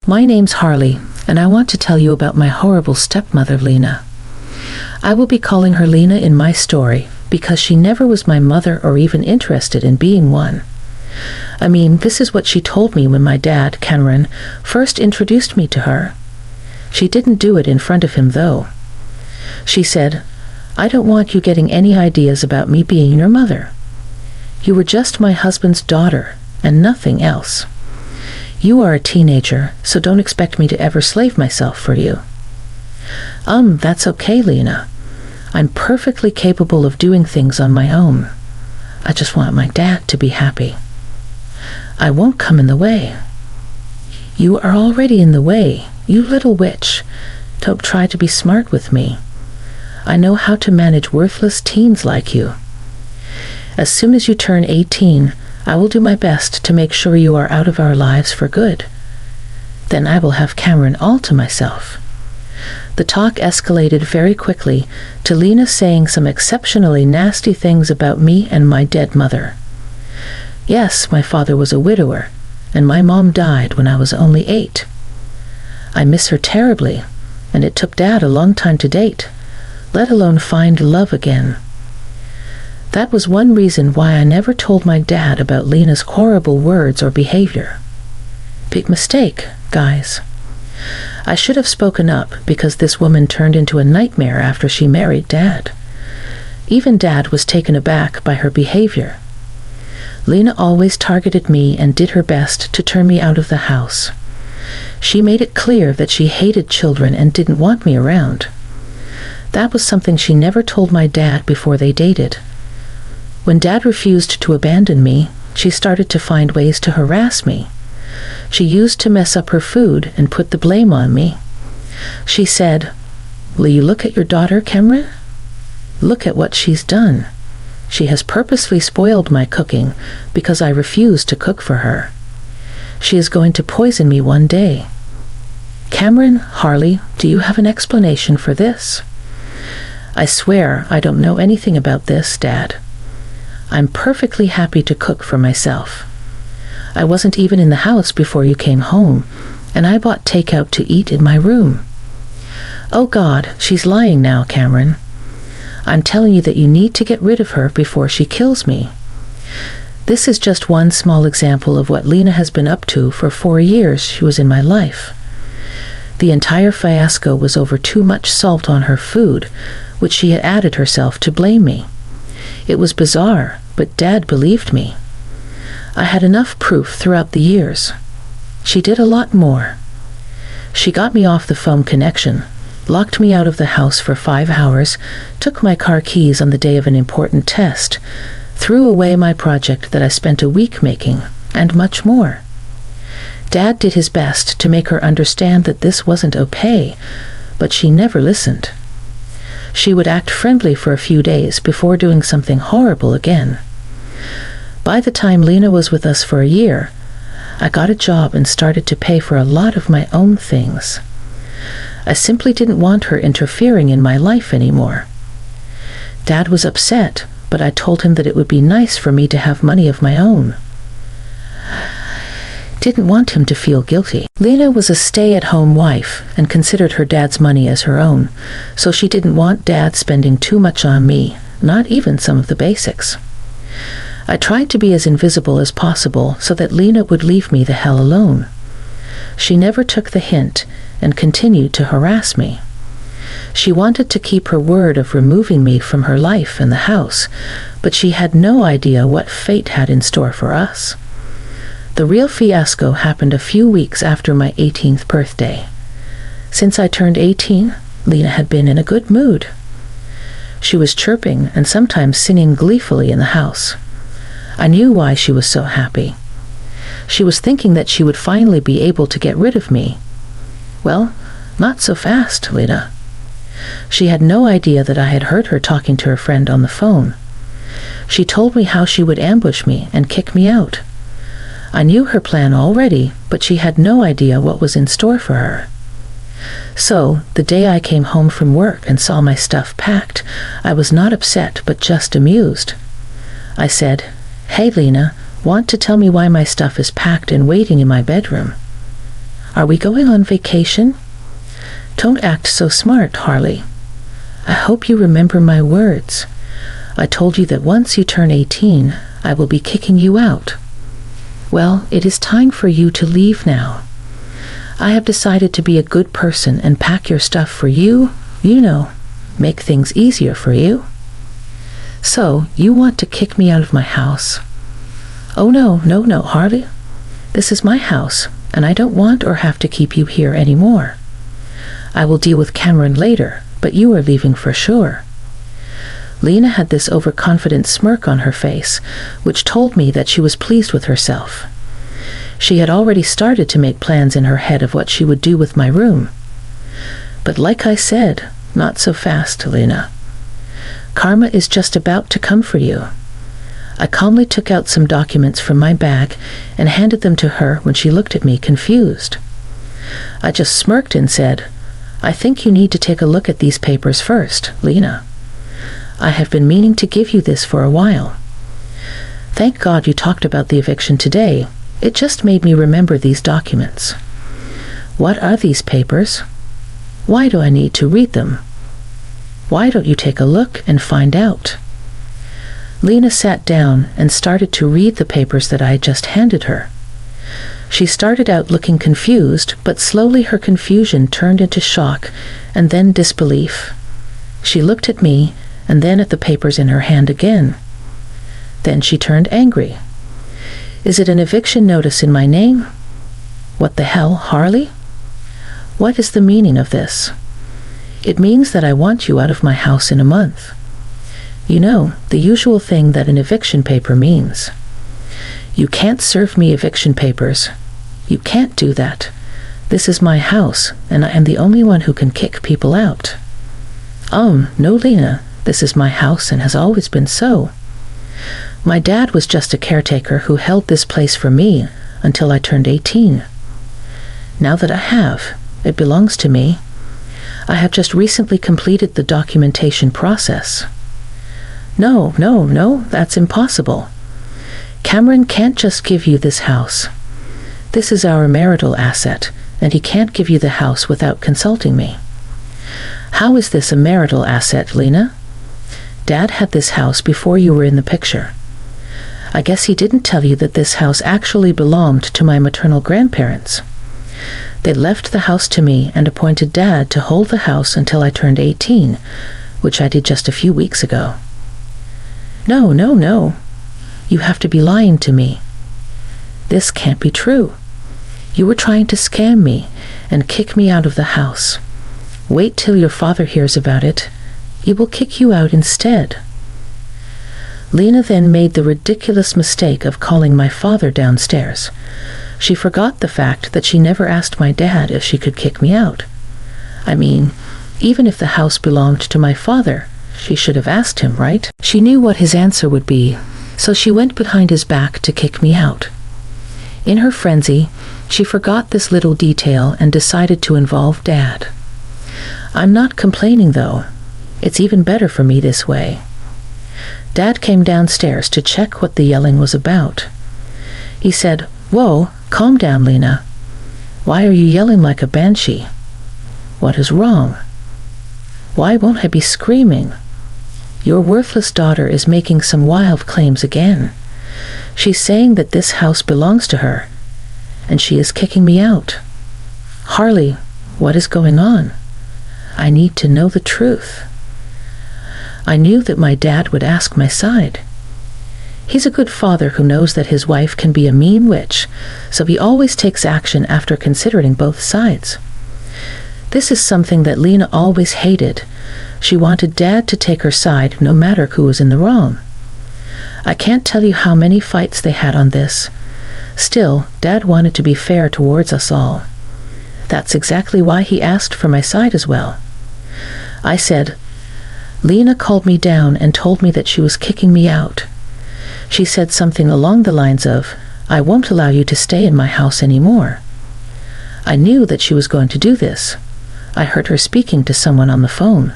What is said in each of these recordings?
My name's Harley, and I want to tell you about my horrible stepmother, Lena. I will be calling her Lena in my story because she never was my mother or even interested in being one. I mean, this is what she told me when my dad, Cameron, first introduced me to her. She didn't do it in front of him, though. She said, "I don't want you getting any ideas about me being your mother. You were just my husband's daughter, and nothing else. You are a teenager, so don't expect me to ever slave myself for you." That's okay, Lena. I'm perfectly capable of doing things on my own. I just want my dad to be happy. I won't come in the way. You are already in the way, you little witch. Don't try to be smart with me. I know how to manage worthless teens like you. As soon as you turn 18, I will do my best to make sure you are out of our lives for good. Then I will have Cameron all to myself. The talk escalated very quickly to Lena saying some exceptionally nasty things about me and my dead mother. Yes, my father was a widower, and my mom died when I was only 8. I miss her terribly, and it took Dad a long time to date, let alone find love again. That was one reason why I never told my dad about Lena's horrible words or behavior. Big mistake, guys. I should have spoken up because this woman turned into a nightmare after she married Dad. Even Dad was taken aback by her behavior. Lena always targeted me and did her best to turn me out of the house. She made it clear that she hated children and didn't want me around. That was something she never told my dad before they dated. When Dad refused to abandon me, she started to find ways to harass me. She used to mess up her food and put the blame on me. She said, "Will you look at your daughter, Cameron? Look at what she's done. She has purposely spoiled my cooking because I refuse to cook for her. She is going to poison me one day. Cameron, Harley, do you have an explanation for this?" "I swear I don't know anything about this, Dad. I'm perfectly happy to cook for myself. I wasn't even in the house before you came home, and I bought takeout to eat in my room." "Oh God, she's lying now, Cameron. I'm telling you that you need to get rid of her before she kills me." This is just one small example of what Lena has been up to for 4 years she was in my life. The entire fiasco was over too much salt on her food, which she had added herself to blame me. It was bizarre, but Dad believed me. I had enough proof throughout the years. She did a lot more. She got me off the phone connection, locked me out of the house for 5 hours, took my car keys on the day of an important test, threw away my project that I spent a week making, and much more. Dad did his best to make her understand that this wasn't okay, but she never listened. She would act friendly for a few days before doing something horrible again. By the time Lena was with us for a year, I got a job and started to pay for a lot of my own things. I simply didn't want her interfering in my life anymore. Dad was upset, but I told him that it would be nice for me to have money of my own. Didn't want him to feel guilty. Lena was a stay-at-home wife and considered her dad's money as her own, so she didn't want Dad spending too much on me, not even some of the basics. I tried to be as invisible as possible so that Lena would leave me the hell alone. She never took the hint and continued to harass me. She wanted to keep her word of removing me from her life and the house, but she had no idea what fate had in store for us. The real fiasco happened a few weeks after my 18th birthday. Since I turned 18, Lena had been in a good mood. She was chirping and sometimes singing gleefully in the house. I knew why she was so happy. She was thinking that she would finally be able to get rid of me. Well, not so fast, Lena. She had no idea that I had heard her talking to her friend on the phone. She told me how she would ambush me and kick me out. I knew her plan already, but she had no idea what was in store for her. So, the day I came home from work and saw my stuff packed, I was not upset but just amused. I said, "Hey, Lena, want to tell me why my stuff is packed and waiting in my bedroom?" Are we going on vacation? Don't act so smart, Harley. I hope you remember my words. I told you that once you turn 18, I will be kicking you out. Well, it is time for you to leave now. I have decided to be a good person and pack your stuff for you, make things easier for you. So, you want to kick me out of my house? Oh no, Harley. This is my house, and I don't want or have to keep you here anymore. I will deal with Cameron later, but you are leaving for sure. Lena had this overconfident smirk on her face, which told me that she was pleased with herself. She had already started to make plans in her head of what she would do with my room. But like I said, not so fast, Lena. Karma is just about to come for you. I calmly took out some documents from my bag and handed them to her when she looked at me confused. I just smirked and said, I think you need to take a look at these papers first, Lena. I have been meaning to give you this for a while. Thank God you talked about the eviction today. It just made me remember these documents. What are these papers? Why do I need to read them? Why don't you take a look and find out? Lena sat down and started to read the papers that I had just handed her. She started out looking confused, but slowly her confusion turned into shock and then disbelief. She looked at me and then at the papers in her hand again. Then she turned angry. Is it an eviction notice in my name? What the hell, Harley? What is the meaning of this? It means that I want you out of my house in a month. You know, the usual thing that an eviction paper means. You can't serve me eviction papers. You can't do that. This is my house, and I am the only one who can kick people out. No, Lena, this is my house and has always been so. My dad was just a caretaker who held this place for me until I turned 18. Now that I have, it belongs to me. I have just recently completed the documentation process. No, that's impossible. Cameron can't just give you this house. This is our marital asset, and he can't give you the house without consulting me. How is this a marital asset, Lena? Dad had this house before you were in the picture. I guess he didn't tell you that this house actually belonged to my maternal grandparents. They left the house to me and appointed Dad to hold the house until I turned 18, which I did just a few weeks ago. No. You have to be lying to me. This can't be true. You were trying to scam me and kick me out of the house. Wait till your father hears about it. He will kick you out instead. Lena then made the ridiculous mistake of calling my father downstairs. She forgot the fact that she never asked my dad if she could kick me out. I mean, even if the house belonged to my father, she should have asked him, right? She knew what his answer would be, so she went behind his back to kick me out. In her frenzy, she forgot this little detail and decided to involve Dad. I'm not complaining, though. It's even better for me this way. Dad came downstairs to check what the yelling was about. He said, "Whoa, calm down, Lena. Why are you yelling like a banshee? What is wrong? Why won't I be screaming? Your worthless daughter is making some wild claims again. She's saying that this house belongs to her, and she is kicking me out. Harley, what is going on? I need to know the truth." I knew that my dad would ask my side. He's a good father who knows that his wife can be a mean witch, so he always takes action after considering both sides. This is something that Lena always hated. She wanted Dad to take her side no matter who was in the wrong. I can't tell you how many fights they had on this. Still, Dad wanted to be fair towards us all. That's exactly why he asked for my side as well. I said, "Lena called me down and told me that she was kicking me out. She said something along the lines of, 'I won't allow you to stay in my house anymore.' I knew that she was going to do this. I heard her speaking to someone on the phone.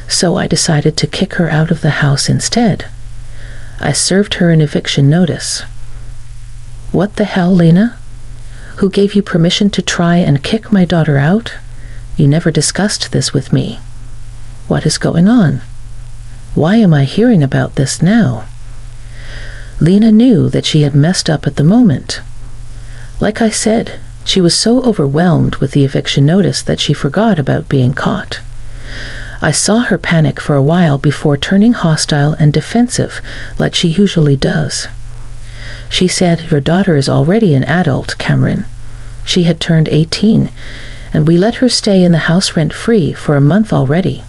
So I decided to kick her out of the house instead. I served her an eviction notice." What the hell, Lena? Who gave you permission to try and kick my daughter out? You never discussed this with me. What is going on? Why am I hearing about this now? Lena knew that she had messed up at the moment. Like I said, she was so overwhelmed with the eviction notice that she forgot about being caught. I saw her panic for a while before turning hostile and defensive like she usually does. She said, "Your daughter is already an adult, Cameron. She had turned 18, and we let her stay in the house rent-free for a month already.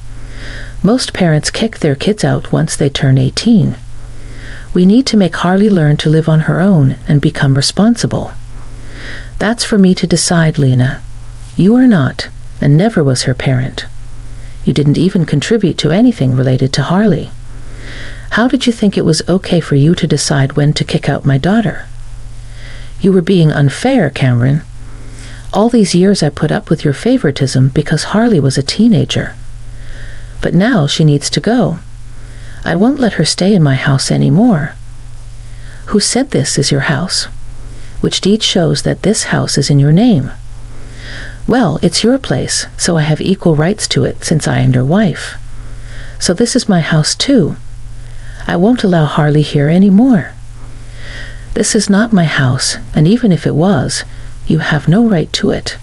Most parents kick their kids out once they turn 18. We need to make Harley learn to live on her own and become responsible. That's for me to decide, Lena. You are not, and never was her parent. You didn't even contribute to anything related to Harley. How did you think it was okay for you to decide when to kick out my daughter? You were being unfair, Cameron. All these years I put up with your favoritism because Harley was a teenager. But now she needs to go. I won't let her stay in my house anymore. Who said this is your house? Which deed shows that this house is in your name? Well, it's your place, so I have equal rights to it since I am your wife. So this is my house too. I won't allow Harley here anymore. This is not my house, and even if it was, you have no right to it.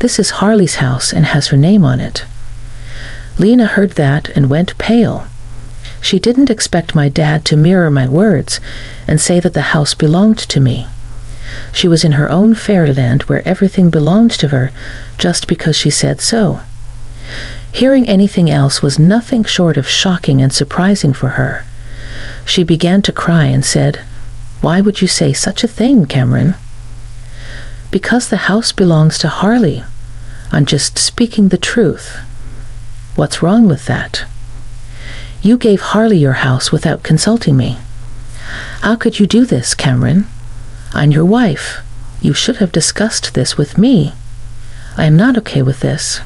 This is Harley's house and has her name on it." Lena heard that and went pale. She didn't expect my dad to mirror my words and say that the house belonged to me. She was in her own fairyland where everything belonged to her just because she said so. Hearing anything else was nothing short of shocking and surprising for her. She began to cry and said, "Why would you say such a thing, Cameron?" "Because the house belongs to Harley. I'm just speaking the truth. What's wrong with that? You gave Harley your house without consulting me. How could you do this, Cameron? I'm your wife. You should have discussed this with me. I am not okay with this.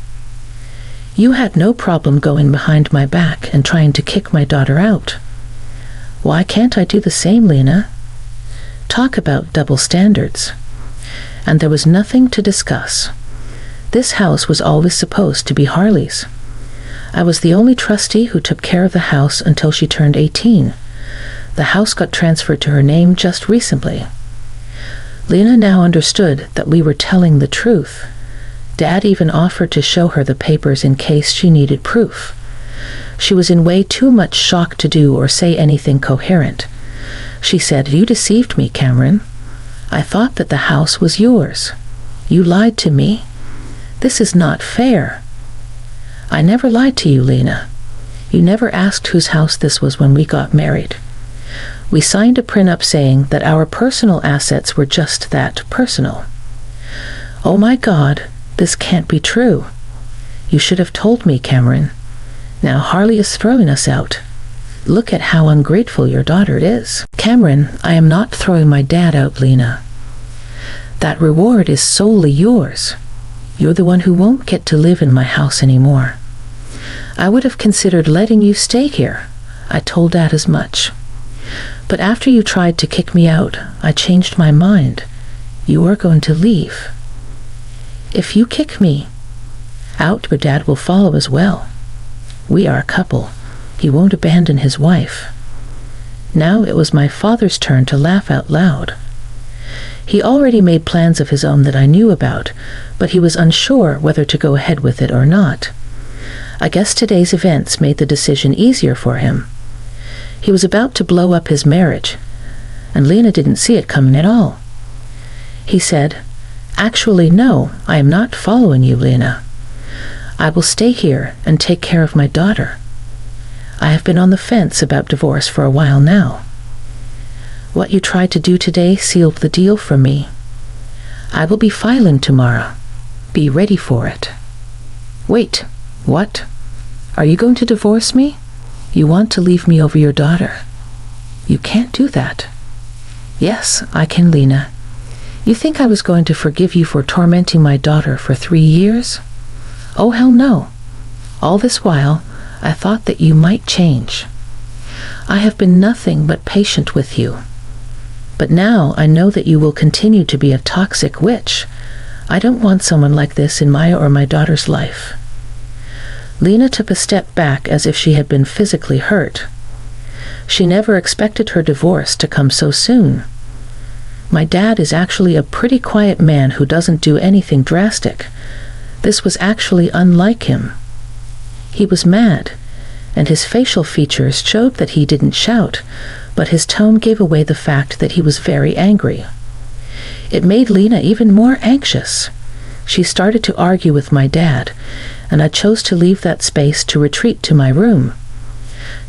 You had no problem going behind my back and trying to kick my daughter out. Why can't I do the same, Lena? Talk about double standards." And there was nothing to discuss. This house was always supposed to be Harley's. I was the only trustee who took care of the house until she turned 18. The house got transferred to her name just recently. Lena now understood that we were telling the truth. Dad even offered to show her the papers in case she needed proof. She was in way too much shock to do or say anything coherent. She said, "You deceived me, Cameron. I thought that the house was yours. You lied to me. This is not fair." "I never lied to you, Lena. You never asked whose house this was when we got married. We signed a prenup saying that our personal assets were just that, personal." "Oh my God, this can't be true. You should have told me, Cameron. Now Harley is throwing us out. Look at how ungrateful your daughter is." "Cameron, I am not throwing my dad out, Lena. That reward is solely yours. You're the one who won't get to live in my house anymore. I would have considered letting you stay here. I told Dad as much. But after you tried to kick me out, I changed my mind. You are going to leave. If you kick me out, your dad will follow as well. We are a couple. He won't abandon his wife." Now it was my father's turn to laugh out loud. He already made plans of his own that I knew about, but he was unsure whether to go ahead with it or not. I guess today's events made the decision easier for him. He was about to blow up his marriage, and Lena didn't see it coming at all. He said, "Actually, no, I am not following you, Lena. I will stay here and take care of my daughter. I have been on the fence about divorce for a while now. What you tried to do today sealed the deal for me. I will be filing tomorrow. Be ready for it." "Wait, what? Are you going to divorce me? You want to leave me over your daughter? You can't do that." "Yes, I can, Lena. You think I was going to forgive you for tormenting my daughter for 3 years? Oh, hell no. All this while, I thought that you might change. I have been nothing but patient with you. But now I know that you will continue to be a toxic witch. I don't want someone like this in my or my daughter's life." Lena took a step back as if she had been physically hurt. She never expected her divorce to come so soon. My dad is actually a pretty quiet man who doesn't do anything drastic. This was actually unlike him. He was mad, and his facial features showed that he didn't shout, but his tone gave away the fact that he was very angry. It made Lena even more anxious. She started to argue with my dad, and I chose to leave that space to retreat to my room.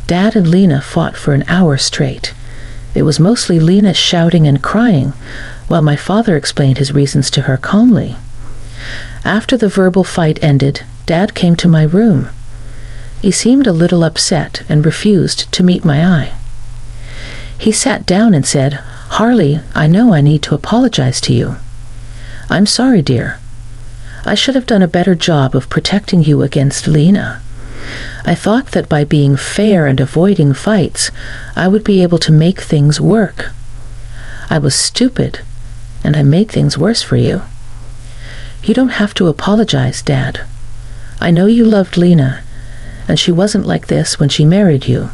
Dad and Lena fought for an hour straight. It was mostly Lena shouting and crying, while my father explained his reasons to her calmly. After the verbal fight ended, Dad came to my room. He seemed a little upset and refused to meet my eye. He sat down and said, "Harley, I know I need to apologize to you. I'm sorry, dear. I should have done a better job of protecting you against Lena. I thought that by being fair and avoiding fights, I would be able to make things work. I was stupid, and I made things worse for you. You don't have to apologize, Dad. I know you loved Lena, and she wasn't like this when she married you.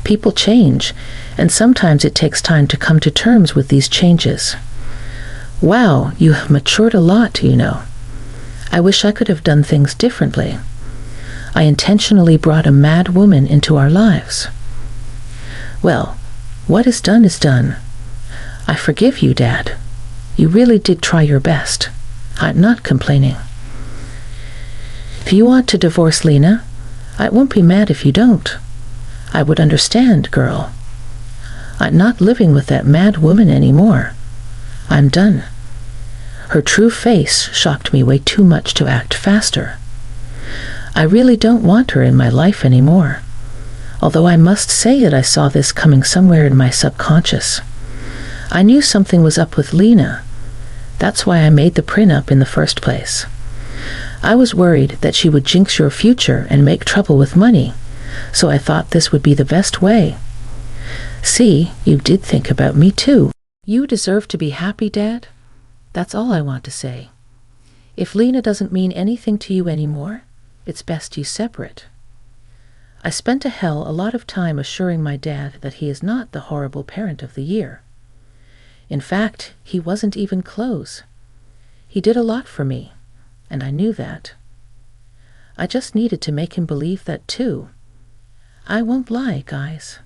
People change, and sometimes it takes time to come to terms with these changes. Wow, you have matured a lot, you know. I wish I could have done things differently. I intentionally brought a mad woman into our lives. Well, what is done is done. I forgive you, Dad. You really did try your best. I'm not complaining. If you want to divorce Lena, I won't be mad if you don't. I would understand, girl. I'm not living with that mad woman anymore. I'm done." Her true face shocked me way too much to act faster. I really don't want her in my life anymore, although I must say that I saw this coming somewhere in my subconscious. I knew something was up with Lena. That's why I made the prenup in the first place. I was worried that she would jinx your future and make trouble with money, so I thought this would be the best way. See, you did think about me too. You deserve to be happy, Dad. That's all I want to say. If Lena doesn't mean anything to you anymore, it's best you separate. I spent a lot of time assuring my dad that he is not the horrible parent of the year. In fact, he wasn't even close. He did a lot for me, and I knew that. I just needed to make him believe that too. I won't lie, guys.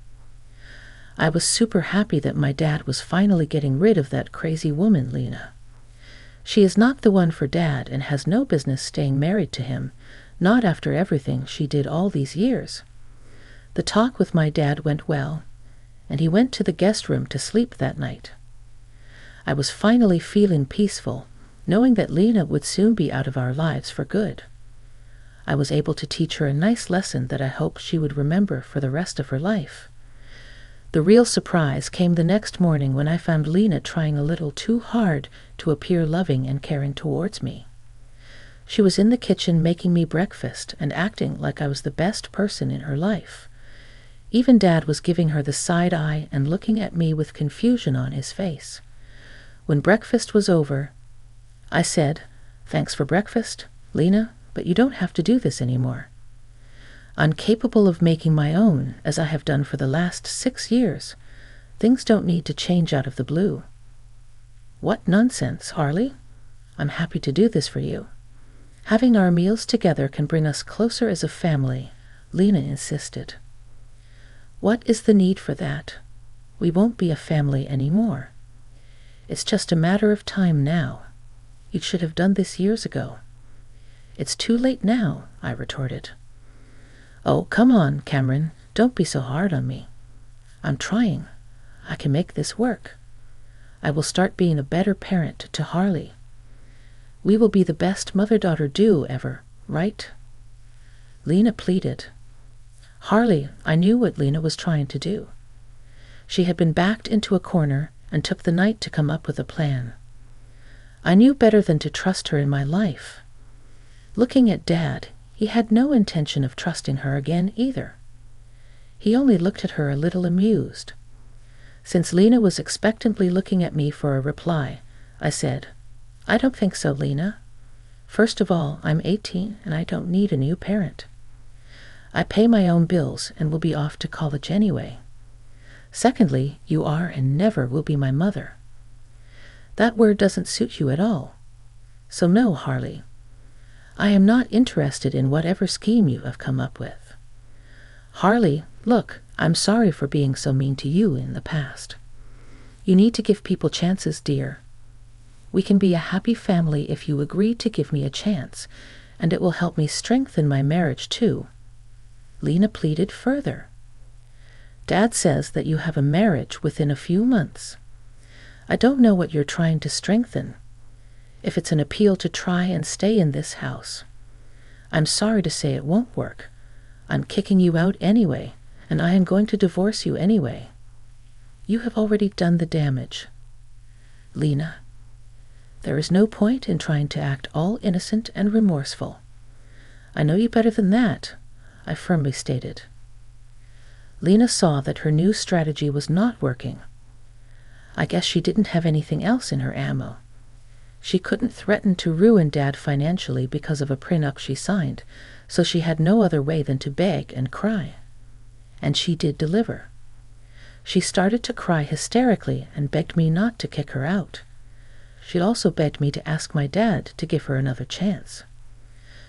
I was super happy that my dad was finally getting rid of that crazy woman, Lena. She is not the one for Dad and has no business staying married to him, not after everything she did all these years. The talk with my dad went well, and he went to the guest room to sleep that night. I was finally feeling peaceful, knowing that Lena would soon be out of our lives for good. I was able to teach her a nice lesson that I hoped she would remember for the rest of her life. The real surprise came the next morning when I found Lena trying a little too hard to appear loving and caring towards me. She was in the kitchen making me breakfast and acting like I was the best person in her life. Even Dad was giving her the side eye and looking at me with confusion on his face. When breakfast was over, I said, "Thanks for breakfast, Lena, but you don't have to do this anymore. I'm capable of making my own, as I have done for the last 6 years. Things don't need to change out of the blue." "What nonsense, Harley. I'm happy to do this for you. Having our meals together can bring us closer as a family," Lena insisted. "What is the need for that? We won't be a family anymore. It's just a matter of time now. You should have done this years ago." "It's too late now," I retorted. "Oh, come on, Cameron. Don't be so hard on me. I'm trying. I can make this work. I will start being a better parent to Harley. We will be the best mother-daughter duo ever, right?" Lena pleaded. Harley, I knew what Lena was trying to do. She had been backed into a corner and took the night to come up with a plan. I knew better than to trust her in my life. Looking at Dad, he had no intention of trusting her again either. He only looked at her a little amused. Since Lena was expectantly looking at me for a reply, I said, "I don't think so, Lena. First of all, I'm 18 and I don't need a new parent. I pay my own bills and will be off to college anyway. Secondly, you are and never will be my mother. That word doesn't suit you at all. So no, Harley. I am not interested in whatever scheme you have come up with. Harley, look, I'm sorry for being so mean to you in the past. You need to give people chances, dear. We can be a happy family if you agree to give me a chance, and it will help me strengthen my marriage too." Lena pleaded further. "Dad says that you have a marriage within a few months. I don't know what you're trying to strengthen. If it's an appeal to try and stay in this house. I'm sorry to say it won't work. I'm kicking you out anyway, and I am going to divorce you anyway. You have already done the damage. Lena, there is no point in trying to act all innocent and remorseful. I know you better than that," I firmly stated. Lena saw that her new strategy was not working. I guess she didn't have anything else in her ammo. She couldn't threaten to ruin Dad financially because of a prenup she signed, so she had no other way than to beg and cry. And she did deliver. She started to cry hysterically and begged me not to kick her out. She also begged me to ask my dad to give her another chance.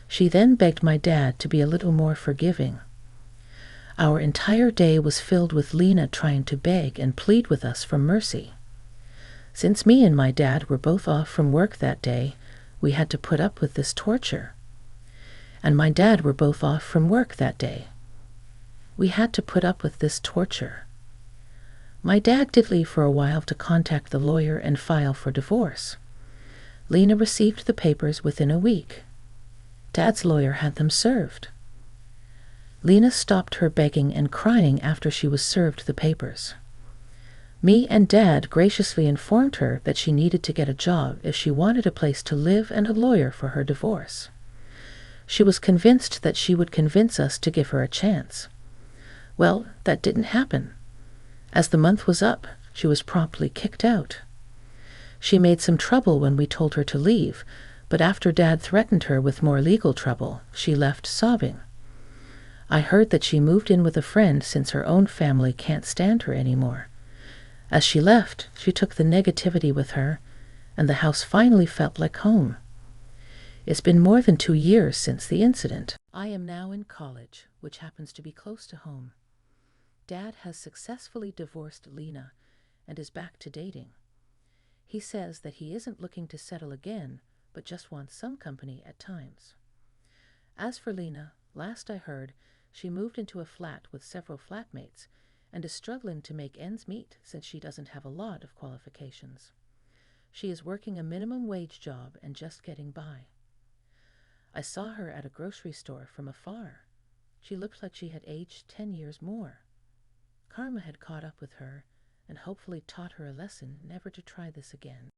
She then begged my dad to be a little more forgiving. Our entire day was filled with Lena trying to beg and plead with us for mercy. Since me and my dad were both off from work that day, we had to put up with this torture. And my dad were both off from work that day. We had to put up with this torture. My dad did leave for a while to contact the lawyer and file for divorce. Lena received the papers within a week. Dad's lawyer had them served. Lena stopped her begging and crying after she was served the papers. Me and Dad graciously informed her that she needed to get a job if she wanted a place to live and a lawyer for her divorce. She was convinced that she would convince us to give her a chance. Well, that didn't happen. As the month was up, she was promptly kicked out. She made some trouble when we told her to leave, but after Dad threatened her with more legal trouble, she left sobbing. I heard that she moved in with a friend since her own family can't stand her anymore. As she left, she took the negativity with her, and the house finally felt like home. It's been more than 2 years since the incident. I am now in college, which happens to be close to home. Dad has successfully divorced Lena and is back to dating. He says that he isn't looking to settle again, but just wants some company at times. As for Lena, last I heard, she moved into a flat with several flatmates and is struggling to make ends meet since she doesn't have a lot of qualifications. She is working a minimum wage job and just getting by. I saw her at a grocery store from afar. She looked like she had aged 10 years more. Karma had caught up with her and hopefully taught her a lesson never to try this again.